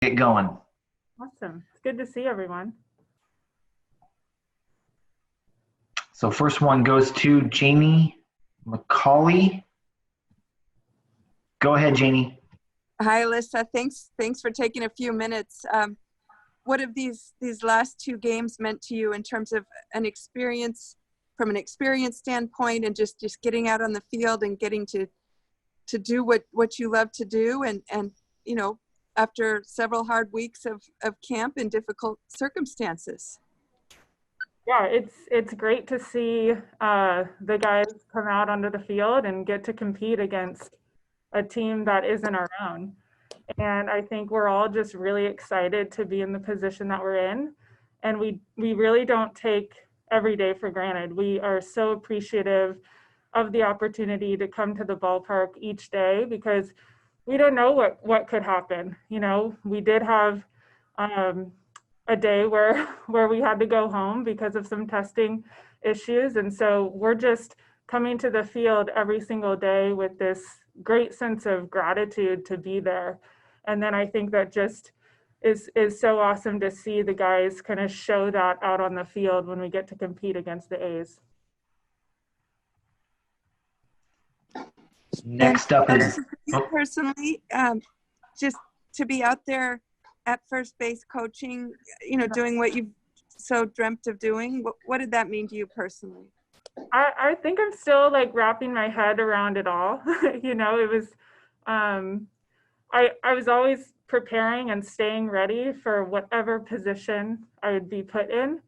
get going. Awesome. It's good to see everyone. So first one goes to Jamie McCauley. Go ahead, Jamie. Hi, Alyssa. Thanks for taking a few minutes. What have these last two games meant to you in terms of an experience, from an experience standpoint, and just getting out on the field and getting to do what you love to do, and you know, after several hard weeks of camp in difficult circumstances? Yeah, it's great to see the guys come out onto the field and get to compete against a team that isn't our own. And I think we're all just really excited to be in the position that we're in. And we really don't take every day for granted. We are so appreciative of the opportunity to come to the ballpark each day, because we don't know what could happen. You know, we did have a day where we had to go home because of some testing issues. And so we're just coming to the field every single day with this great sense of gratitude to be there. And then I think that just is so awesome to see the guys kind of show that out on the field when we get to compete against the A's. Next up is personally, just to be out there at first base coaching, you know, doing what you've so dreamt of doing. What did that mean to you personally? I think I'm still like wrapping my head around it all. You know, it was, I was always preparing and staying ready for whatever position I would be put in.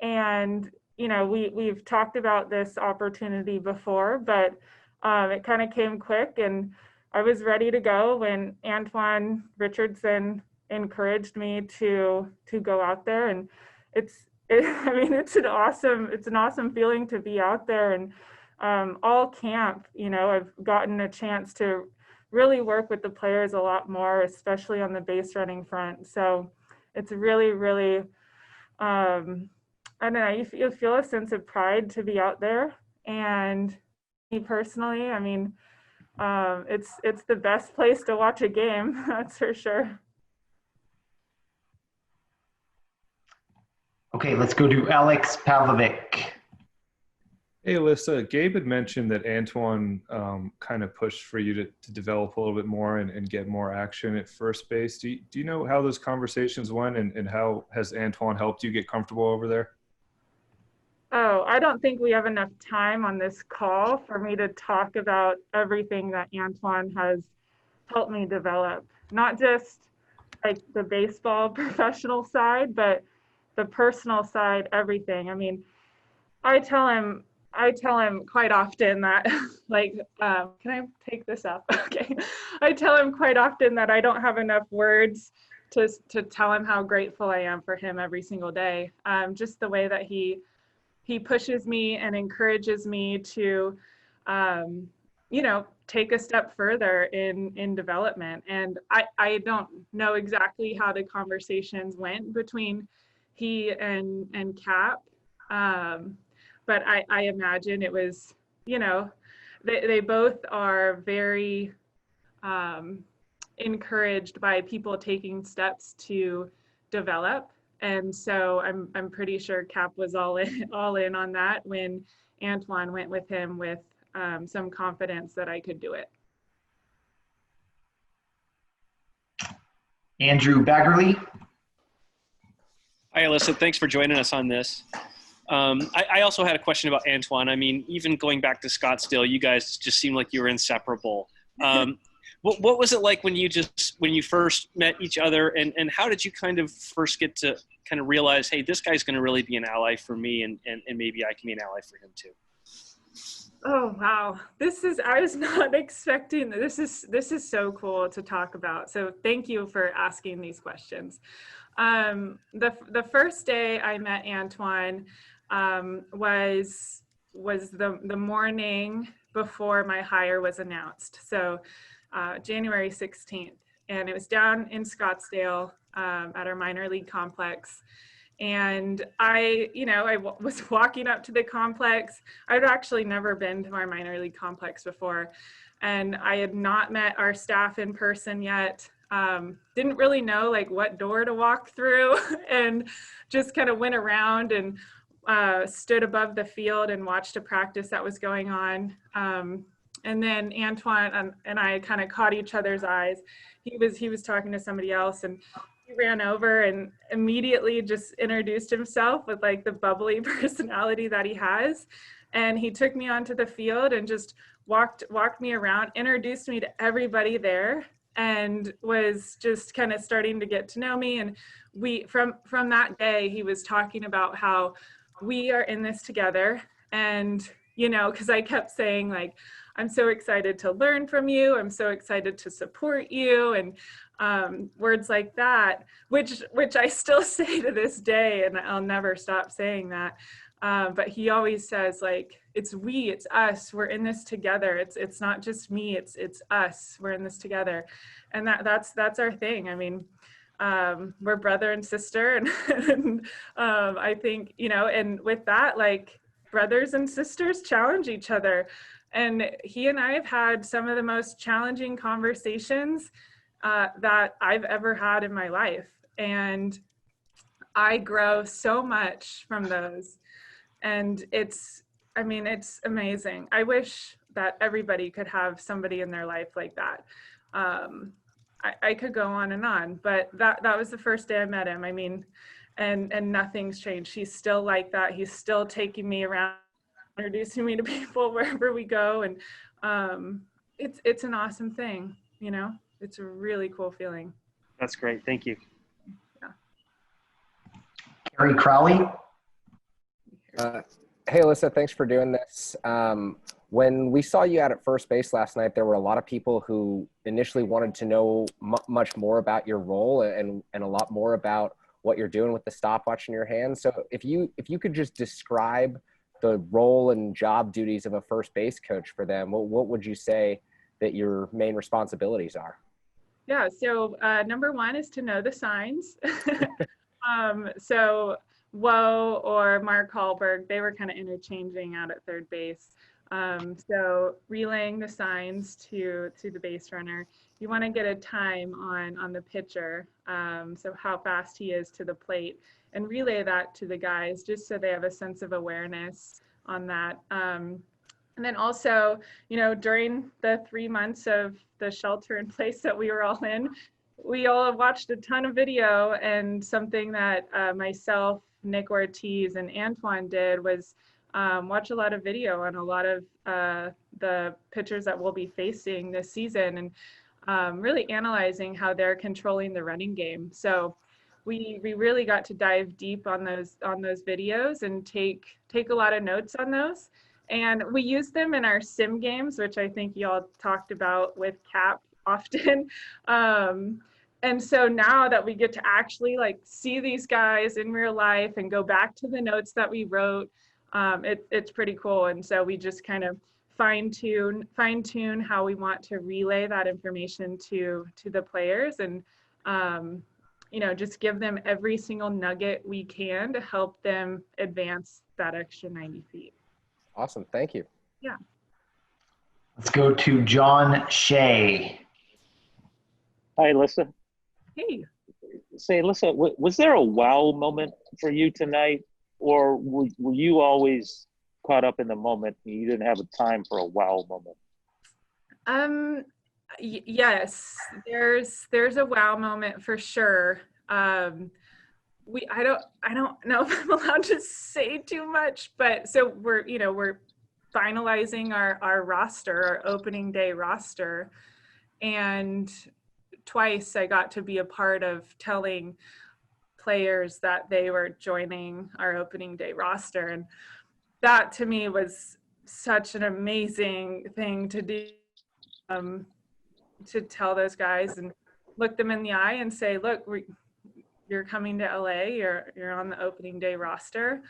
And, you know, we've talked about this opportunity before, but it kind of came quick, and I was ready to go when Antoine Richardson encouraged me to go out there. And I mean, it's an awesome feeling to be out there. And all camp, you know, I've gotten a chance to really work with the players a lot more, especially on the base running front. So it's really, really, I don't know, you feel a sense of pride to be out there. And me personally, I mean, it's the best place to watch a game, that's for sure. Okay, let's go to Alex Pavlovic. Hey, Alyssa, Gabe had mentioned that Antoine kind of pushed for you to develop a little bit more and get more action at first base. Do you know how those conversations went, and how has Antoine helped you get comfortable over there? Oh, I don't think we have enough time on this call for me to talk about everything that Antoine has helped me develop. Not just like the baseball professional side, but the personal side, everything. I mean, I tell him quite often that, like, can I take this up? Okay. I tell him quite often that I don't have enough words to tell him how grateful I am for him every single day. Just the way that he pushes me and encourages me to, you know, take a step further in development. And I don't know exactly how the conversations went between he and Cap. But I imagine it was, you know, they both are very encouraged by people taking steps to develop. And so I'm pretty sure Cap was all in on that when Antoine went with him with some confidence that I could do it. Andrew Baggerly. Hi, Alyssa. Thanks for joining us on this. I also had a question about Antoine. I mean, even going back to Scottsdale, you guys just seemed like you were inseparable. What was it like when you first met each other, and how did you kind of first get to kind of realize, hey, this guy's going to really be an ally for me, and maybe I can be an ally for him too? Oh, wow. I was not expecting this. This is so cool to talk about. So thank you for asking these questions. The first day I met Antoine was the morning before my hire was announced. So January 16th, and it was down in Scottsdale at our minor league complex. And I was walking up to the complex. I'd actually never been to our minor league complex before, and I had not met our staff in person yet. didn't really know like what door to walk through and just kind of went around and stood above the field and watched a practice that was going on. And then Antoine and I kind of caught each other's eyes. He was talking to somebody else, and he ran over and immediately just introduced himself with like the bubbly personality that he has. And he took me onto the field and just walked me around, introduced me to everybody there, and was just kind of starting to get to know me. And we, from that day, he was talking about how we are in this together. And, you know, because I kept saying like, I'm so excited to learn from you. I'm so excited to support you. And words like that, which I still say to this day, and I'll never stop saying that. But he always says like, it's we, it's us, we're in this together. It's not just me, it's us, we're in this together. And that's our thing. I mean, we're brother and sister. And I think, you know, and with that, like brothers and sisters challenge each other. And he and I have had some of the most challenging conversations that I've ever had in my life. And I grow so much from those. And it's amazing. I wish that everybody could have somebody in their life like that. I could go on, but that was the first day I met him. I mean, and nothing's changed. He's still like that. He's still taking me around, introducing me to people wherever we go. And it's an awesome thing, you know? It's a really cool feeling. That's great. Thank you. Yeah. Gary Crowley. Hey, Alyssa, thanks for doing this. When we saw you out at first base last night, there were a lot of people who initially wanted to know much more about your role and a lot more about what you're doing with the stopwatch in your hand. So if you could just describe the role and job duties of a first base coach for them, what would you say that your main responsibilities are? Yeah, so number one is to know the signs. So Woe or Mark Hallberg, they were kind of interchanging out at third base. So relaying the signs to the base runner. You want to get a time on the pitcher, so how fast he is to the plate, and relay that to the guys just so they have a sense of awareness on that. And then also, you know, during the 3 months of the shelter in place that we were all in, we all watched a ton of video, and something that myself, Nick Ortiz, and Antoine did was watch a lot of video on a lot of the pitchers that we'll be facing this season, and really analyzing how they're controlling the running game. So we really got to dive deep on those videos and take a lot of notes on those. And we use them in our sim games, which I think y'all talked about with Cap often. And so now that we get to actually like see these guys in real life and go back to the notes that we wrote, it's pretty cool. And so we just kind of fine tune how we want to relay that information to the players, and you know, just give them every single nugget we can to help them advance that extra 90 feet. Awesome. Thank you. Yeah. Let's go to John Shea. Hi, Alyssa. Hey. Say, Alyssa, was there a wow moment for you tonight, or were you always caught up in the moment and you didn't have a time for a wow moment? Yes, there's a wow moment for sure. I don't know if I'm allowed to say too much, but so we're finalizing our roster, our opening day roster, and twice I got to be a part of telling players that they were joining our opening day roster, and that to me was such an amazing thing to do, to tell those guys and look them in the eye and say, look, you're coming to LA, you're on the opening day roster.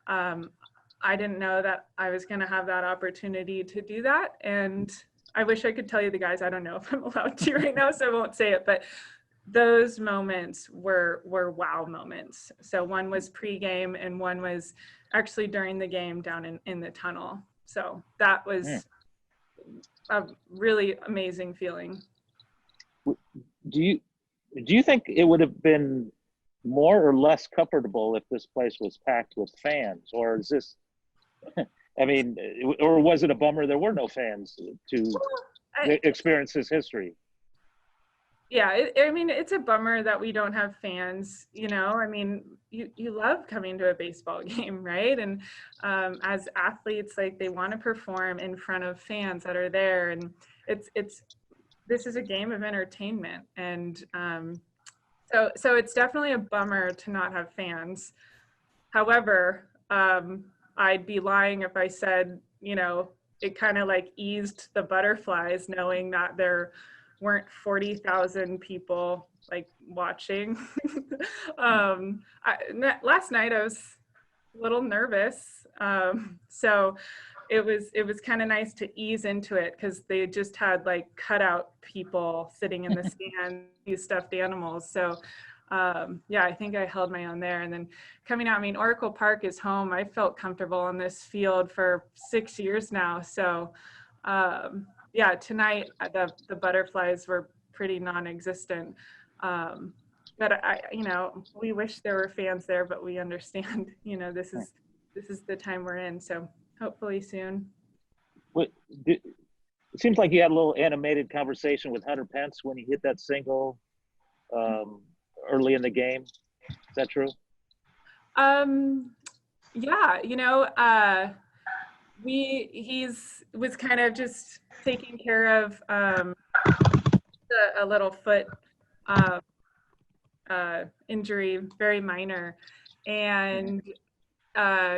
I didn't know that I was going to have that opportunity to do that, and I wish I could tell you the guys. I don't know if I'm allowed to right now, so I won't say it, but those moments were wow moments. So one was pregame and one was actually during the game down in the tunnel. So that was a really amazing feeling. Do Do you think it would have been more or less comfortable if this place was packed with fans, or is this? I mean, or was it a bummer there were no fans to experience this history? Yeah, I mean, it's a bummer that we don't have fans, you know. I mean, you love coming to a baseball game, right? And as athletes, like, they want to perform in front of fans that are there, and this is a game of entertainment, and so it's definitely a bummer to not have fans. However, I'd be lying if I said, you know, it kind of like eased the butterflies knowing that there weren't 40,000 people like watching. Last night I was a little nervous. So it was kind of nice to ease into it because they just had like cutout people sitting in the stand, these stuffed animals. So yeah, I think I held my own there. And then coming out, I mean, Oracle Park is home. I felt comfortable on this field for 6 years now. So yeah, tonight the butterflies were pretty non-existent. But you know, we wish there were fans there, but we understand, you know, this is the time we're in. So hopefully soon. It seems like you had a little animated conversation with Hunter Pence when he hit that single early in the game. Is that true? Yeah, you know, he's was kind of just taking care of a little foot injury, very minor, and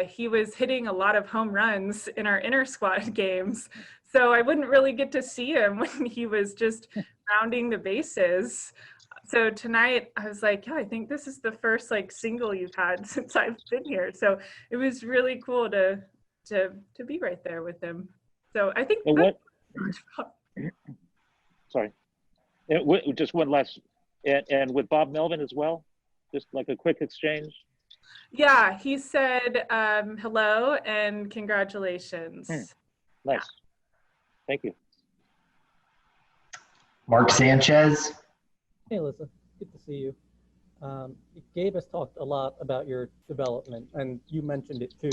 he was hitting a lot of home runs in our inter squad games, so I wouldn't really get to see him when he was just rounding the bases. So tonight I was like, yeah, I think this is the first like single you've had since I've been here. So it was really cool to be right there with him. So I think sorry, just one last, and with Bob Melvin as well, just like a quick exchange. Yeah, he said hello and congratulations. Nice. Yeah. Thank you. Mark Sanchez. Hey, Alyssa, good to see you. Gabe has talked a lot about your development, and you mentioned it too.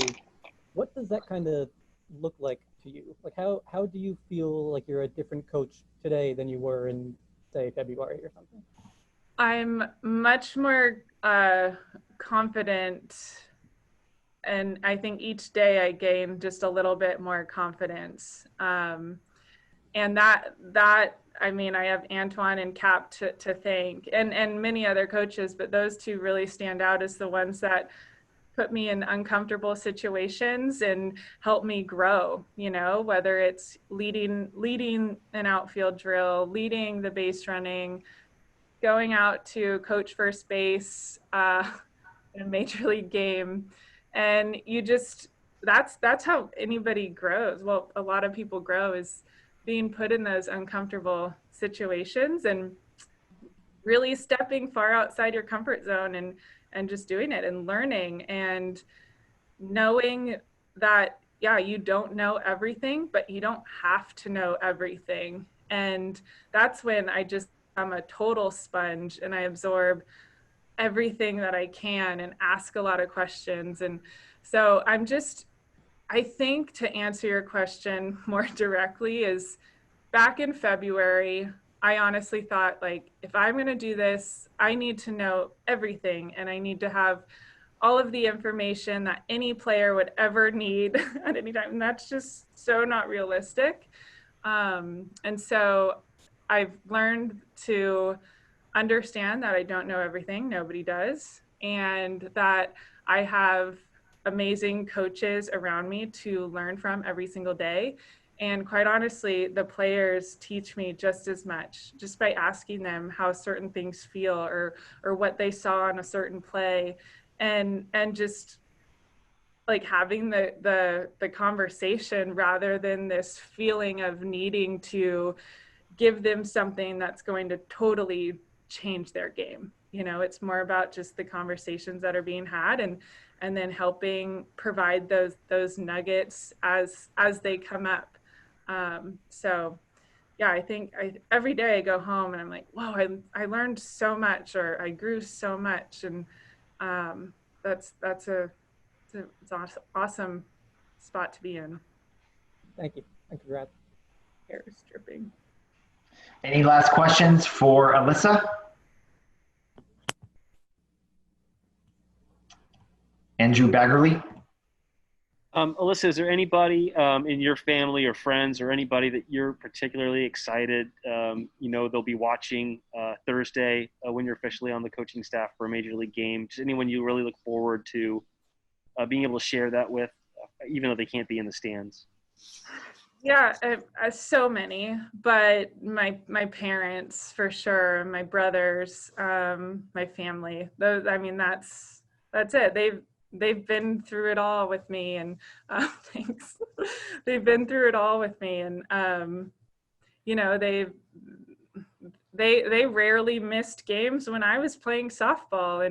What does that kind of look like to you? Like, how do you feel like you're a different coach today than you were in, say, February or something? I'm much more confident, and I think each day I gain just a little bit more confidence. And that I mean, I have Antoine and Cap to thank, and many other coaches, but those two really stand out as the ones that put me in uncomfortable situations and help me grow, you know, whether it's leading an outfield drill, leading the base running, going out to coach first base in a major league game. And you just, that's how anybody grows. Well, a lot of people grow is being put in those uncomfortable situations and really stepping far outside your comfort zone and just doing it and learning and knowing that, yeah, you don't know everything, but you don't have to know everything. And that's when I'm a total sponge and I absorb everything that I can and ask a lot of questions. And so I think, to answer your question more directly, is back in February, I honestly thought, like, if I'm going to do this, I need to know everything and I need to have all of the information that any player would ever need at any time. And that's just so not realistic. And so I've learned to understand that I don't know everything. Nobody does. And that I have amazing coaches around me to learn from every single day. And quite honestly, the players teach me just as much just by asking them how certain things feel or what they saw on a certain play, and just like having the conversation rather than this feeling of needing to give them something that's going to totally change their game. You know, it's more about just the conversations that are being had and then helping provide those nuggets as they come up. So yeah, I think every day I go home and I'm like, whoa, I learned so much, or I grew so much. And that's it's an awesome spot to be in. Thank you, and congrats. Hair is dripping. Any last questions for Alyssa? Andrew Baggerly? Alyssa, is there anybody in your family or friends or anybody that you're particularly excited, they'll be watching Thursday when you're officially on the coaching staff for a major league game? Just anyone you really look forward to being able to share that with, even though they can't be in the stands? Yeah, so many, but my parents for sure, my brothers, my family. Those, I mean, that's it. They've been through it all with me, and thanks. They've been through it all with me, and they rarely missed games when I was playing softball,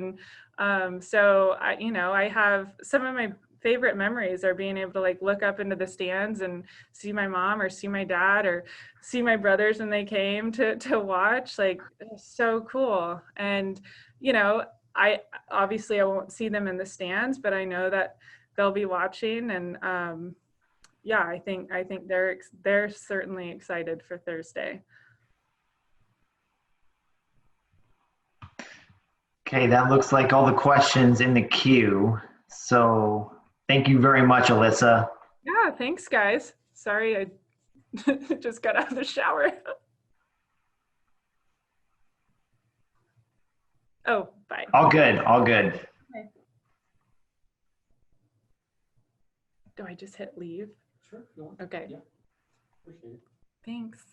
and so I have some of my favorite memories are being able to like look up into the stands and see my mom or see my dad or see my brothers when they came to watch. Like, it's so cool. And I won't see them in the stands, but I know that they'll be watching, and I think they're certainly excited for Thursday. Okay, that looks like all the questions in the queue. So thank you very much, Alyssa. Yeah, thanks, guys. Sorry, I just got out of the shower. Oh, bye. All good, all good. Okay. Do I just hit leave? Sure. Okay. Yeah. Appreciate it. Thanks.